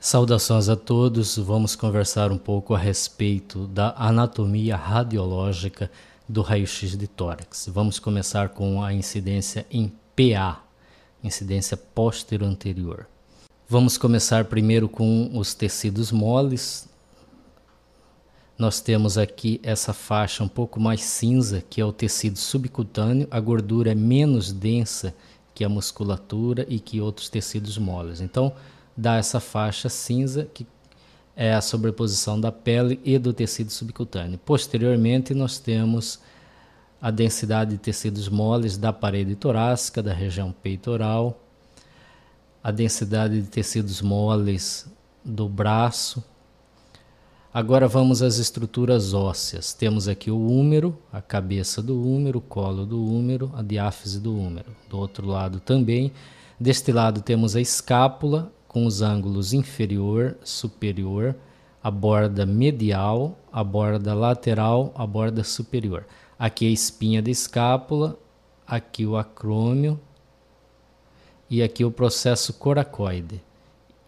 Saudações a todos, vamos conversar um pouco a respeito da anatomia radiológica do raio-x de tórax. Vamos começar com a incidência em PA, incidência póstero-anterior. Vamos começar primeiro com os tecidos moles. Nós temos aqui essa faixa um pouco mais cinza, que é o tecido subcutâneo. A gordura é menos densa que a musculatura e que outros tecidos moles. Então, dá essa faixa cinza, que é a sobreposição da pele e do tecido subcutâneo. Posteriormente, nós temos a densidade de tecidos moles da parede torácica, da região peitoral, a densidade de tecidos moles do braço. Agora vamos às estruturas ósseas. Temos aqui o úmero, a cabeça do úmero, o colo do úmero, a diáfise do úmero. Do outro lado também. Deste lado temos a escápula, com os ângulos inferior, superior, a borda medial, a borda lateral, a borda superior. Aqui a espinha da escápula, aqui o acrômio e aqui o processo coracoide.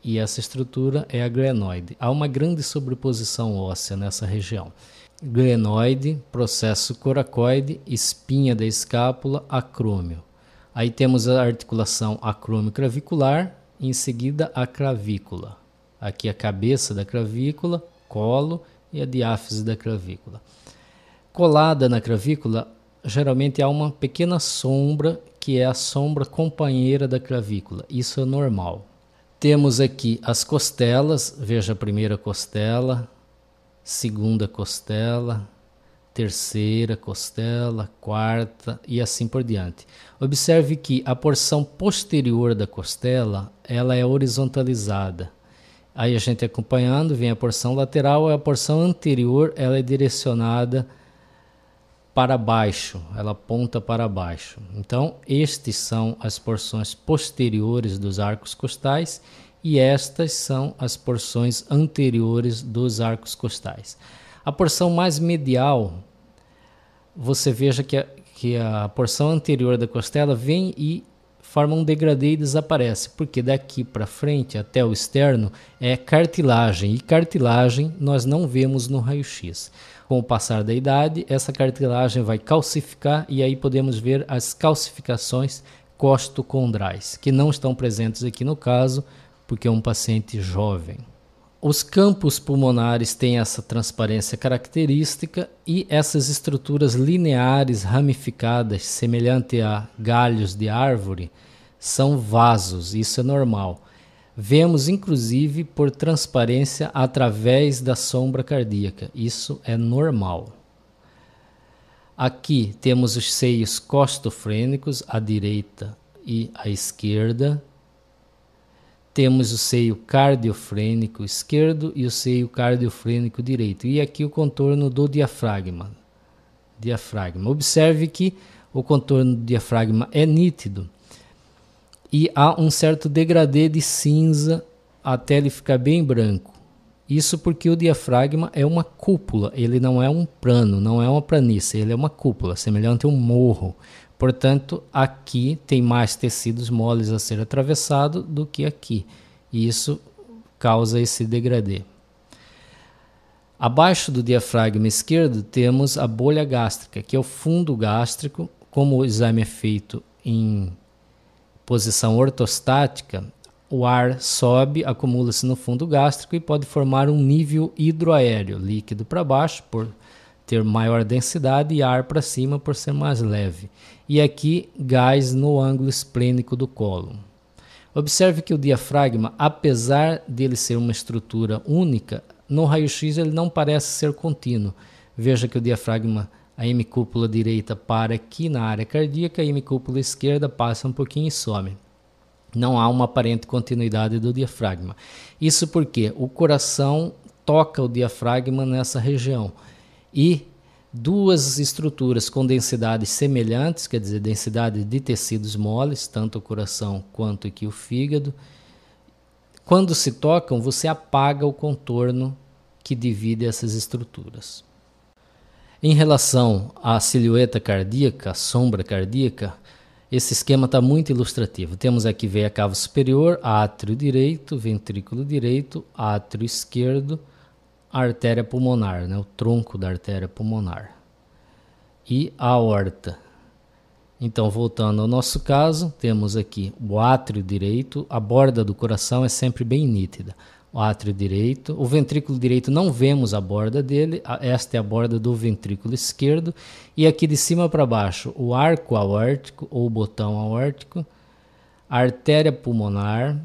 E essa estrutura é a glenoide. Há uma grande sobreposição óssea nessa região. Glenoide, processo coracoide, espinha da escápula, acrômio. Aí temos a articulação acrômio-clavicular, em seguida a clavícula. Aqui a cabeça da clavícula, colo e a diáfise da clavícula. Colada na clavícula, geralmente há uma pequena sombra, que é a sombra companheira da clavícula. Isso é normal. Temos aqui as costelas, veja a primeira costela, segunda costela, terceira costela, quarta e assim por diante. Observe que a porção posterior da costela, ela é horizontalizada. Aí a gente acompanhando, vem a porção lateral, e a porção anterior ela é direcionada para baixo, ela aponta para baixo. Então, estes são as porções posteriores dos arcos costais e estas são as porções anteriores dos arcos costais. A porção mais medial, você veja que a porção anterior da costela vem e forma um degradê e desaparece, porque daqui para frente até o externo é cartilagem, e cartilagem nós não vemos no raio-x. Com o passar da idade, essa cartilagem vai calcificar e aí podemos ver as calcificações costocondrais, que não estão presentes aqui no caso, porque é um paciente jovem. Os campos pulmonares têm essa transparência característica e essas estruturas lineares ramificadas, semelhante a galhos de árvore, são vasos, isso é normal. Vemos inclusive por transparência através da sombra cardíaca, isso é normal. Aqui temos os seios costofrênicos, à direita e à esquerda. Temos o seio cardiofrênico esquerdo e o seio cardiofrênico direito. E aqui o contorno do diafragma. Observe que o contorno do diafragma é nítido. E há um certo degradê de cinza até ele ficar bem branco. Isso porque o diafragma é uma cúpula, ele não é um plano, não é uma planície, ele é uma cúpula, semelhante a um morro. Portanto, aqui tem mais tecidos moles a ser atravessado do que aqui. E isso causa esse degradê. Abaixo do diafragma esquerdo temos a bolha gástrica, que é o fundo gástrico. Como o exame é feito em posição ortostática, o ar sobe, acumula-se no fundo gástrico e pode formar um nível hidroaéreo, líquido para baixo, por ter maior densidade, e ar para cima, por ser mais leve. E aqui, gás no ângulo esplênico do colo. Observe que o diafragma, apesar dele ser uma estrutura única, no raio-x ele não parece ser contínuo. Veja que o diafragma, a hemicúpula direita para aqui na área cardíaca, a hemicúpula esquerda passa um pouquinho e some. Não há uma aparente continuidade do diafragma. Isso porque o coração toca o diafragma nessa região. E duas estruturas com densidades semelhantes, quer dizer, densidade de tecidos moles, tanto o coração quanto aqui o fígado, quando se tocam, você apaga o contorno que divide essas estruturas. Em relação à silhueta cardíaca, a sombra cardíaca, Esse esquema está muito ilustrativo. Temos aqui veia cava superior, átrio direito, ventrículo direito, átrio esquerdo, artéria pulmonar, né? O tronco da artéria pulmonar. E a aorta. Então, voltando ao nosso caso, temos aqui o átrio direito, a borda do coração é sempre bem nítida. O átrio direito, o ventrículo direito não vemos a borda dele, esta é a borda do ventrículo esquerdo, e aqui de cima para baixo o arco aórtico ou botão aórtico, a artéria pulmonar,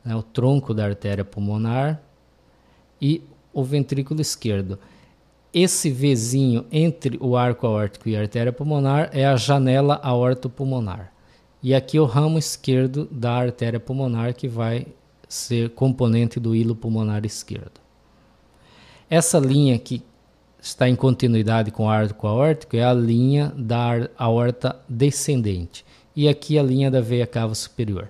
né, o tronco da artéria pulmonar e o ventrículo esquerdo. Esse Vzinho entre o arco aórtico e a artéria pulmonar é a janela aortopulmonar. E aqui o ramo esquerdo da artéria pulmonar que vai ser componente do hilo pulmonar esquerdo. Essa linha que está em continuidade com o arco aórtico é a linha da aorta descendente. E aqui a linha da veia cava superior.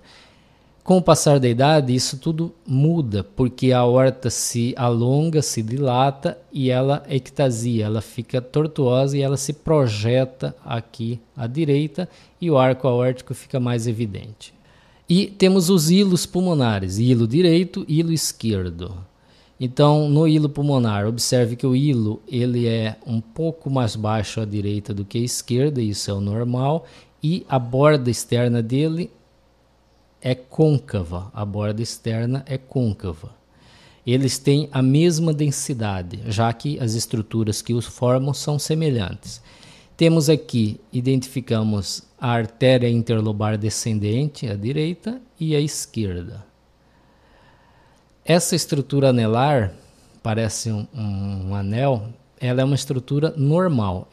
Com o passar da idade, isso tudo muda, porque a aorta se alonga, se dilata e ela ectasia, ela fica tortuosa e ela se projeta aqui à direita e o arco aórtico fica mais evidente. E temos os hilos pulmonares, hilo direito e hilo esquerdo. Então, no hilo pulmonar, observe que o hilo ele é um pouco mais baixo à direita do que à esquerda, isso é o normal, e a borda externa dele é côncava, a borda externa é côncava. Eles têm a mesma densidade, já que as estruturas que os formam são semelhantes. Temos aqui, identificamos a artéria interlobar descendente à direita e à esquerda. Essa estrutura anelar, parece um anel, ela é uma estrutura normal.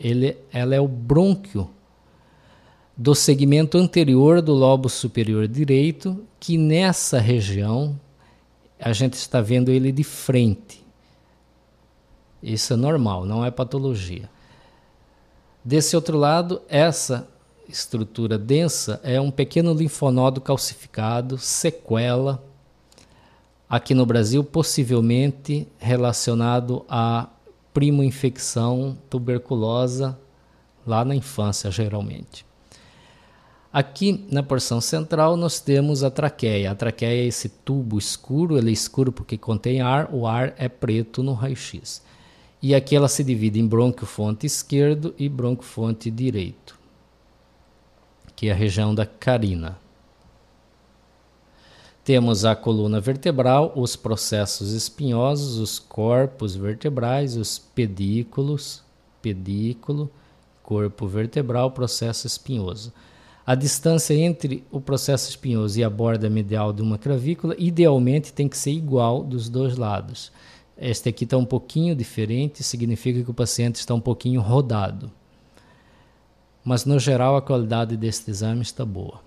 Ela é o brônquio do segmento anterior do lobo superior direito, que nessa região a gente está vendo ele de frente. Isso é normal, não é patologia. Desse outro lado, essa estrutura densa é um pequeno linfonodo calcificado, sequela, aqui no Brasil possivelmente relacionado à primo-infecção tuberculosa lá na infância, geralmente. Aqui na porção central nós temos a traqueia. A traqueia é esse tubo escuro, ele é escuro porque contém ar, o ar é preto no raio-x. E aqui ela se divide em brônquio-fonte esquerdo e brônquio-fonte direito, que é a região da carina. Temos a coluna vertebral, os processos espinhosos, os corpos vertebrais, os pedículos, pedículo, corpo vertebral, processo espinhoso. A distância entre o processo espinhoso e a borda medial de uma clavícula, idealmente, tem que ser igual dos dois lados. Este aqui está um pouquinho diferente, significa que o paciente está um pouquinho rodado. Mas, no geral, a qualidade deste exame está boa.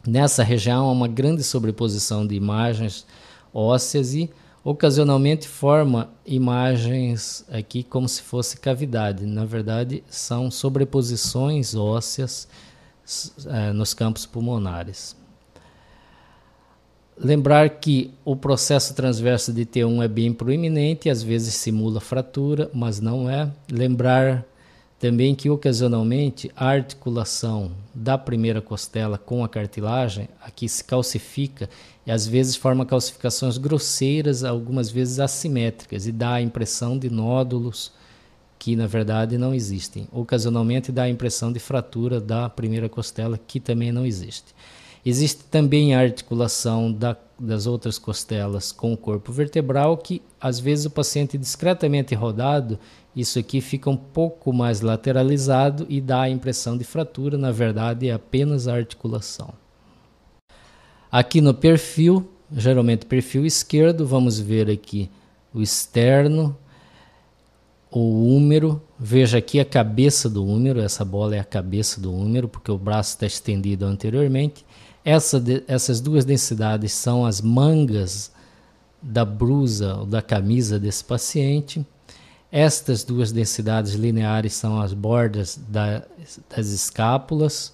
Nessa região há uma grande sobreposição de imagens ósseas e, ocasionalmente, forma imagens aqui como se fosse cavidade. Na verdade, são sobreposições ósseas nos campos pulmonares. Lembrar que o processo transverso de T1 é bem proeminente, às vezes simula fratura, mas não é. Lembrar também que ocasionalmente a articulação da primeira costela com a cartilagem aqui se calcifica e às vezes forma calcificações grosseiras, algumas vezes assimétricas, e dá a impressão de nódulos que na verdade não existem. Ocasionalmente dá a impressão de fratura da primeira costela, que também não existe. Existe também a articulação das outras costelas com o corpo vertebral, que às vezes o paciente discretamente rodado, isso aqui fica um pouco mais lateralizado e dá a impressão de fratura, na verdade é apenas a articulação. Aqui no perfil, geralmente perfil esquerdo, vamos ver aqui o externo, o húmero, veja aqui a cabeça do húmero, essa bola é a cabeça do húmero, porque o braço está estendido anteriormente. Essas duas densidades são as mangas da blusa ou da camisa desse paciente. Estas duas densidades lineares são as bordas das escápulas.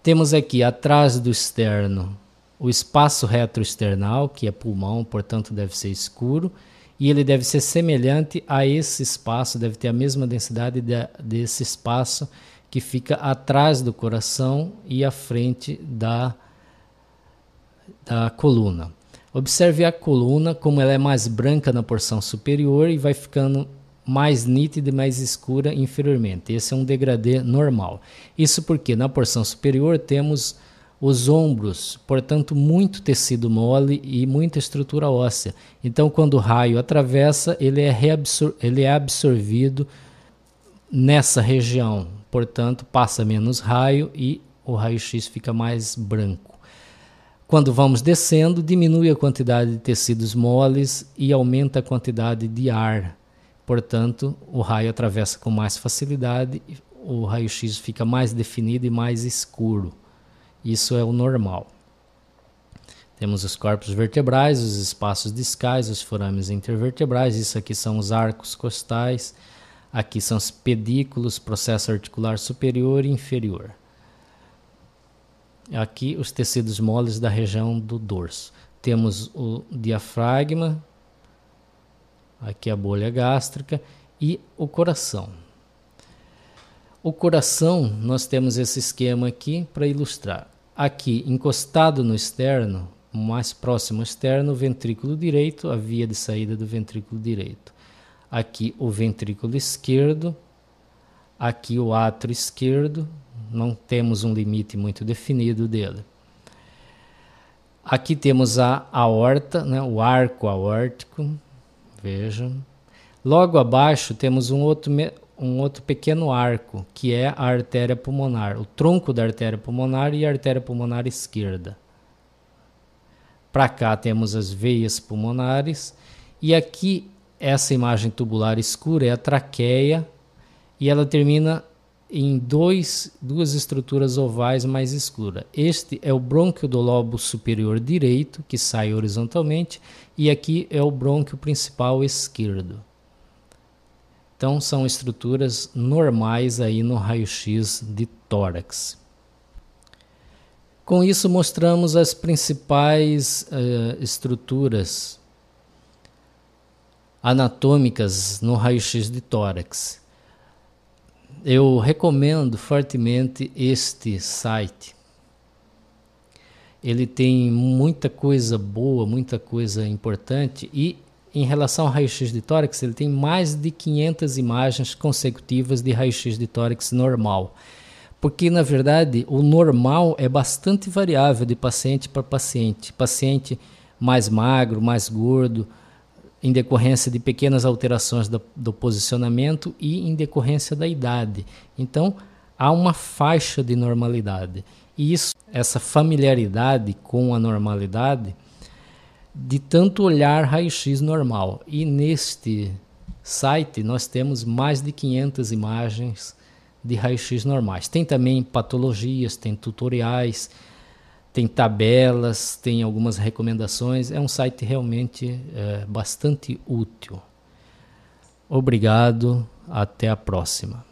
Temos aqui atrás do externo o espaço retroesternal, que é pulmão, portanto deve ser escuro. e ele deve ser semelhante a esse espaço, deve ter a mesma densidade desse espaço que fica atrás do coração e à frente da coluna. Observe a coluna, como ela é mais branca na porção superior e vai ficando mais nítida e mais escura inferiormente. Esse é um degradê normal. Isso porque na porção superior temos os ombros, portanto muito tecido mole e muita estrutura óssea. Então quando o raio atravessa, ele é absorvido nessa região, portanto passa menos raio e o raio-x fica mais branco. Quando vamos descendo, diminui a quantidade de tecidos moles e aumenta a quantidade de ar. Portanto, o raio atravessa com mais facilidade, o raio-x fica mais definido e mais escuro. Isso é o normal. Temos os corpos vertebrais, os espaços discais, os forames intervertebrais. Isso aqui são os arcos costais. Aqui são os pedículos, processo articular superior e inferior. Aqui os tecidos moles da região do dorso. Temos o diafragma, aqui a bolha gástrica e o coração. O coração, nós temos esse esquema aqui para ilustrar. Aqui, encostado no externo, mais próximo ao externo, o ventrículo direito, a via de saída do ventrículo direito. Aqui o ventrículo esquerdo, aqui o átrio esquerdo, não temos um limite muito definido dele. Aqui temos a aorta, né, o arco aórtico, vejam. Logo abaixo temos um outro pequeno arco, que é a artéria pulmonar, o tronco da artéria pulmonar e a artéria pulmonar esquerda. Para cá temos as veias pulmonares e aqui essa imagem tubular escura é a traqueia e ela termina em duas estruturas ovais mais escuras. Este é o brônquio do lobo superior direito, que sai horizontalmente, e aqui é o brônquio principal esquerdo. Então são estruturas normais aí no raio-x de tórax. Com isso mostramos as principais estruturas anatômicas no raio-x de tórax. Eu recomendo fortemente este site. Ele tem muita coisa boa, muita coisa importante e em relação ao raio-x de tórax, ele tem mais de 500 imagens consecutivas de raio-x de tórax normal. Porque, na verdade, o normal é bastante variável de paciente para paciente. Paciente mais magro, mais gordo, em decorrência de pequenas alterações do posicionamento e em decorrência da idade. Então, há uma faixa de normalidade. E essa familiaridade com a normalidade, de tanto olhar raio-x normal. E neste site nós temos mais de 500 imagens de raio-x normais. Tem também patologias, tem tutoriais, tem tabelas, tem algumas recomendações. É um site realmente bastante útil. Obrigado, até a próxima.